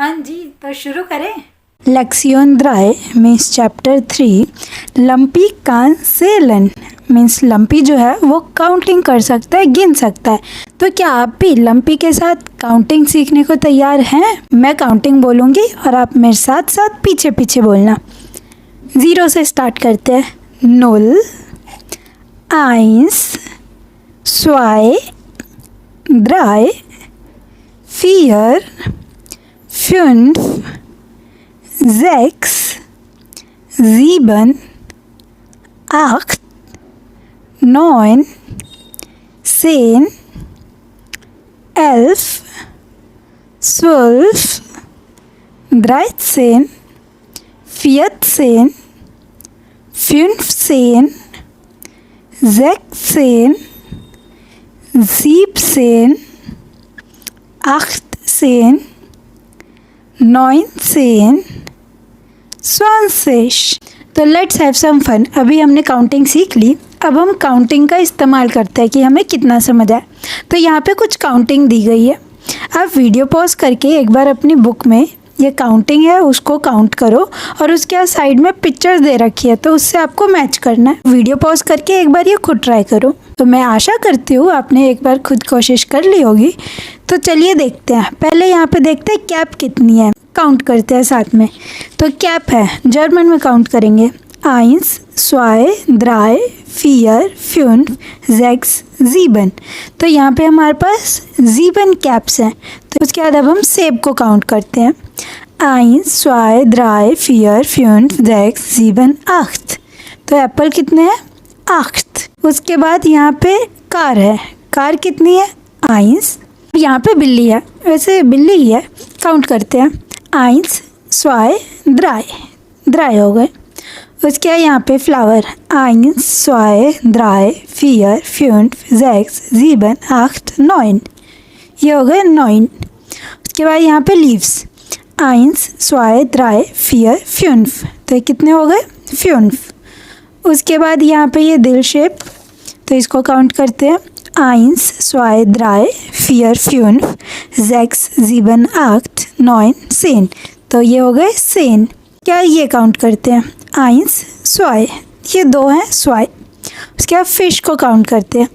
हाँ जी, तो शुरू करें। Lexion Dry मीन्स चैप्टर 3 लंपी कान से लन मीन्स लंपी जो है वो काउंटिंग कर सकता है, गिन सकता है। तो क्या आप भी लंपी के साथ काउंटिंग सीखने को तैयार हैं? मैं काउंटिंग बोलूँगी और आप मेरे साथ साथ पीछे पीछे बोलना। 0 से स्टार्ट करते हैं। 0 1 2 3 4 5 6 7 8 9 10 11 12 13 14 15 16 17 18 19 20। तो लेट्स हैव सम फन। अभी हमने काउंटिंग सीख ली, अब हम काउंटिंग का इस्तेमाल करते हैं कि हमें कितना समझ आए। तो यहाँ पे कुछ काउंटिंग दी गई है। आप वीडियो पॉज करके एक बार अपनी बुक में ये काउंटिंग है उसको काउंट करो और उसके साइड में पिक्चर्स दे रखी है तो उससे आपको मैच करना है। वीडियो पॉज करके एक बार ये खुद ट्राई करो। तो मैं आशा करती हूँ आपने एक बार खुद कोशिश कर ली होगी। तो चलिए देखते हैं। पहले यहाँ पे देखते हैं कैप कितनी है, काउंट करते हैं साथ में। तो कैप है, जर्मन में काउंट करेंगे 1 2 3 4 5 6 7। तो यहाँ पे हमारे पास 7 कैप्स हैं। तो उसके बाद अब हम सेब को काउंट करते हैं 1 2 3 4 5 6 7 8। तो एप्पल कितने हैं? 8। उसके बाद यहाँ पे कार है, कार कितनी है? 1। यहाँ पे बिल्ली है, वैसे बिल्ली ही है, काउंट करते हैं 1 2 3 हो गए। उसके यहाँ पे फ्लावर 1 2 3 4 5 6 7 8 9। ये हो गए 9। उसके बाद यहाँ पे लीव्स 1 2 3 4 5। तो ये कितने हो गए? 5। उसके बाद यहाँ पे ये दिल शेप, तो इसको काउंट करते हैं 1 2 3 4 5 6 7 8 9 10। तो ये हो गए 10। क्या ये काउंट करते हैं 1 2, ये 2 हैं 2। उसके बाद फिश को काउंट करते हैं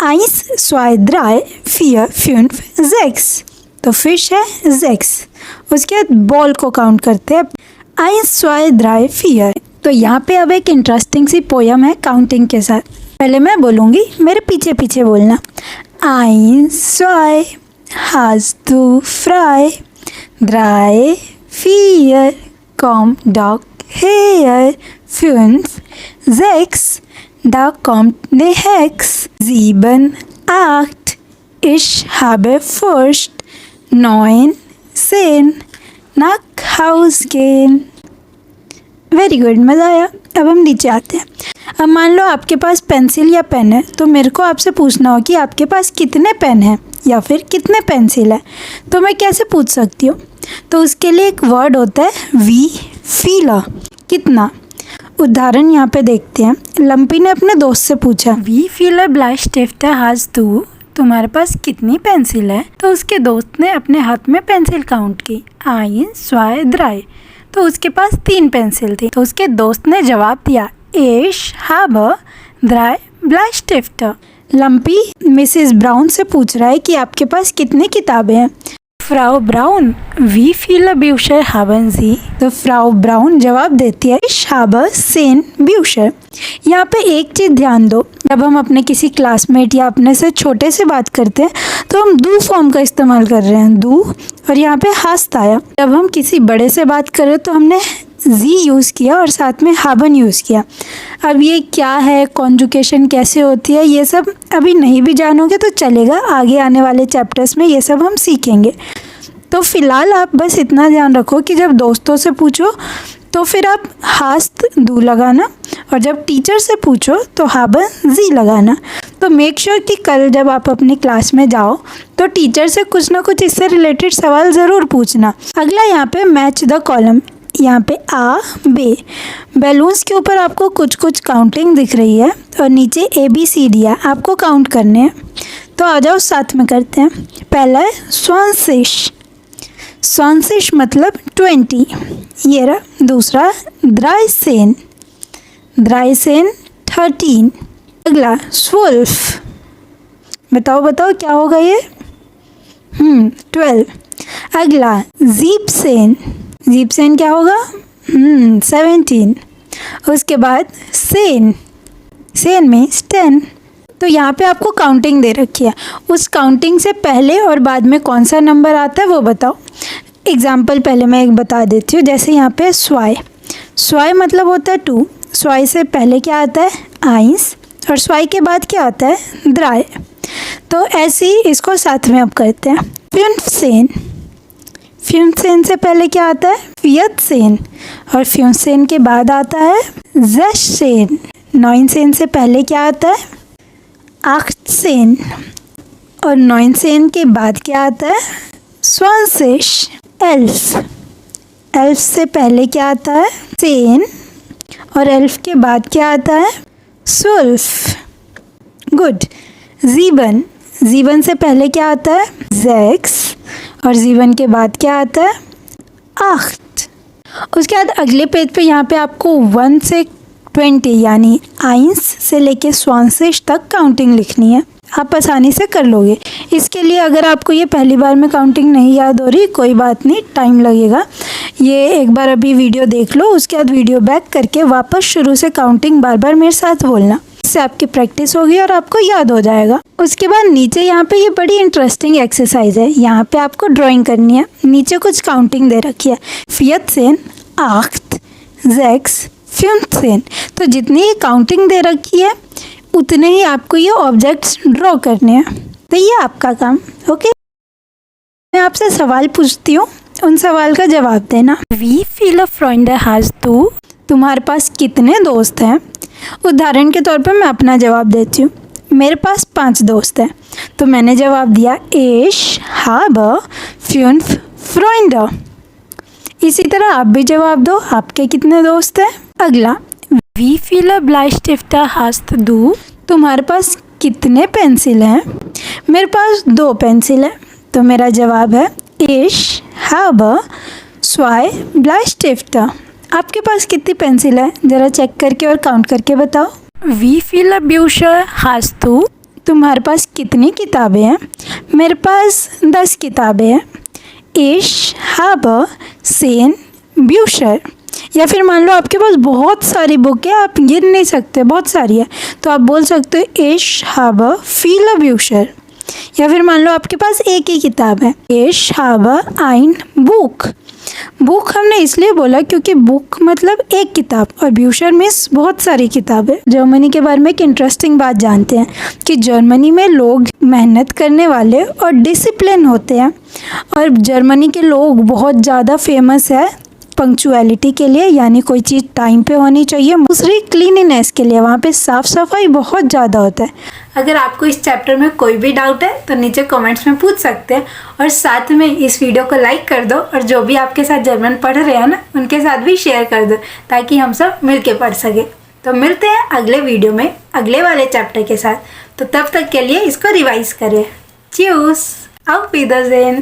1 2 3 4 5 6। तो फिश है 6। उसके बाद बॉल को काउंट करते हैं 1 2 3 4। तो यहाँ पे अब एक इंटरेस्टिंग सी पोयम है काउंटिंग के साथ। पहले मैं बोलूँगी, मेरे पीछे पीछे बोलना। 1 2 hast du frei 3 4 komm doch her 5 6 da kommt ne Hex 7 8 ich habe Furcht 9 10 nach Haus gehen। Very good, मज़ा आया। अब हम नीचे आते हैं। अब मान लो आपके पास पेंसिल या पेन है, तो मेरे को आपसे पूछना हो कि आपके पास कितने पेन हैं या फिर कितने पेंसिल है। तो मैं कैसे पूछ सकती हूँ? तो उसके लिए एक वर्ड होता है वी फीला, कितना। उदाहरण यहाँ पे देखते हैं। लंपी ने अपने दोस्त से पूछा वी फीला ब्लाइस्टिफ्ट हाज तू, तुम्हारे पास कितनी पेंसिल है? तो उसके दोस्त ने अपने हाथ में पेंसिल काउंट की 1 2 3। तो उसके पास 3 पेंसिल थी। तो उसके दोस्त ने जवाब दिया Ich habe 3 Bleistift। Lumpy Mrs brown से पूछ रहा है कि आपके पास कितनी किताबें हैं। Frau brown wie viele Bücher haben Sie? तो फ्राउ ब्राउन जवाब देती है Ich habe 10 Bücher। यहाँ पे एक चीज़ ध्यान दो, जब हम अपने किसी क्लासमेट या अपने से छोटे से बात करते हैं तो हम दू फॉर्म का इस्तेमाल कर रहे हैं, दू, और यहाँ पे हास्ट आया। जब हम किसी बड़े से बात कर रहे तो हमने जी यूज़ किया और साथ में हाबन यूज़ किया। अब ये क्या है, कॉन्जुकेशन कैसे होती है, ये सब अभी नहीं भी जानोगे तो चलेगा, आगे आने वाले चैप्टर्स में ये सब हम सीखेंगे। तो फ़िलहाल आप बस इतना ध्यान रखो कि जब दोस्तों से पूछो तो फिर आप हास्ट दू लगाना, और जब टीचर से पूछो तो हाबन जी लगाना। तो मेक श्योर कि कल जब आप अपनी क्लास में जाओ तो टीचर से कुछ ना कुछ इससे रिलेटेड सवाल ज़रूर पूछना। अगला यहाँ पे मैच द कॉलम, यहाँ पे आ बे बैलून्स के ऊपर आपको कुछ कुछ काउंटिंग दिख रही है और नीचे ABCD है, आपको काउंट करने हैं। तो आ जाओ साथ में करते हैं। पहला है स्वानसिश, 20 मतलब 20। ये रहा दूसरा 13, 13। अगला 12, बताओ क्या होगा ये? 12। अगला 17 क्या होगा? 17। उसके बाद सेन में 10। तो यहाँ पे आपको काउंटिंग दे रखी है, उस काउंटिंग से पहले और बाद में कौन सा नंबर आता है वो बताओ। एग्जाम्पल पहले मैं एक बता देती हूँ। जैसे यहाँ पे स्वाय मतलब होता है 2। स्वाय से पहले क्या आता है? आइंस, और स्वाय के बाद क्या आता है? द्राय। तो ऐसे ही इसको साथ में अब करते हैं। फ्यूनसेन से पहले क्या आता है? फियतसेन, और फ्यूनसेन के बाद आता है ज़ेशसेन। 9 से पहले क्या आता है? आख्तसेन, और 9 के बाद क्या आता है? स्वांसेश। एल्फ से पहले क्या आता है? सेन, और एल्फ के बाद क्या आता है? सुल्फ। गुड। जीवन से पहले क्या आता है? ज़ेक्स, और जीवन के बाद क्या आता है? आख्त। उसके बाद अगले पेज पे यहाँ पे आपको 1 से 20 यानी आइंस से लेके स्वांसेश तक काउंटिंग लिखनी है। आप आसानी से कर लोगे। इसके लिए अगर आपको ये पहली बार में काउंटिंग नहीं याद हो रही, कोई बात नहीं, टाइम लगेगा। ये एक बार अभी वीडियो देख लो, उसके बाद वीडियो बैक करके वापस शुरू से काउंटिंग बार बार मेरे साथ बोलना। इससे आपकी प्रैक्टिस होगी और आपको याद हो जाएगा। उसके बाद नीचे यहाँ पे ये बड़ी इंटरेस्टिंग एक्सरसाइज है। यहाँ पे आपको ड्राइंग करनी है। नीचे कुछ काउंटिंग दे रखी है, फियतसेन, आख्त, ज़ेक्स, फ्यूनसेन। तो जितनी ये काउंटिंग दे रखी है उतने ही आपको ये ऑब्जेक्ट्स ड्रॉ करने हैं। तो ये आपका काम। ओके, मैं आपसे सवाल पूछती हूँ, उन सवाल का जवाब देना। वी viele Freunde hast du? तुम्हारे पास कितने दोस्त हैं? उदाहरण के तौर पे मैं अपना जवाब देती हूँ। मेरे पास 5 दोस्त हैं। तो मैंने जवाब दिया Ich habe 5 Freunde। इसी तरह आप भी जवाब दो, आपके कितने दोस्त हैं? अगला, Wie viele Bleistifte hast du? तुम्हारे पास कितने पेंसिल हैं? मेरे पास 2 पेंसिल हैं। तो मेरा जवाब है Ich habe 2 Bleistifte। आपके पास कितनी पेंसिल है? ज़रा चेक करके और काउंट करके बताओ। Wie viele Bücher hast du? तुम्हारे पास कितनी किताबें हैं? मेरे पास 10 किताबें हैं। Ich habe 10 Bücher। या फिर मान लो आपके पास बहुत सारी बुक है, आप गिन नहीं सकते, बहुत सारी है, तो आप बोल सकते हो Ich habe viele Bücher। या फिर मान लो आपके पास एक ही किताब है, Ich habe ein Buch। Book हमने इसलिए बोला क्योंकि बुक मतलब एक किताब और ब्यूशर मीन्स बहुत सारी किताबें। जर्मनी के बारे में एक इंटरेस्टिंग बात जानते हैं कि जर्मनी में लोग मेहनत करने वाले और डिसिप्लिन होते हैं, और जर्मनी के लोग बहुत ज़्यादा फेमस है पंक्चुअलिटी के लिए, यानी कोई चीज़ टाइम पे होनी चाहिए। दूसरी क्लीनिनेस के लिए, वहाँ पे साफ़ सफाई बहुत ज़्यादा होता है। अगर आपको इस चैप्टर में कोई भी डाउट है तो नीचे कमेंट्स में पूछ सकते हैं, और साथ में इस वीडियो को लाइक कर दो, और जो भी आपके साथ जर्मन पढ़ रहे हैं ना उनके साथ भी शेयर कर दो, ताकि हम सब मिल के पढ़ सके। तो मिलते हैं अगले वीडियो में अगले वाले चैप्टर के साथ। तो तब तक के लिए इसको रिवाइज करें। Chews, auf Wiedersehen।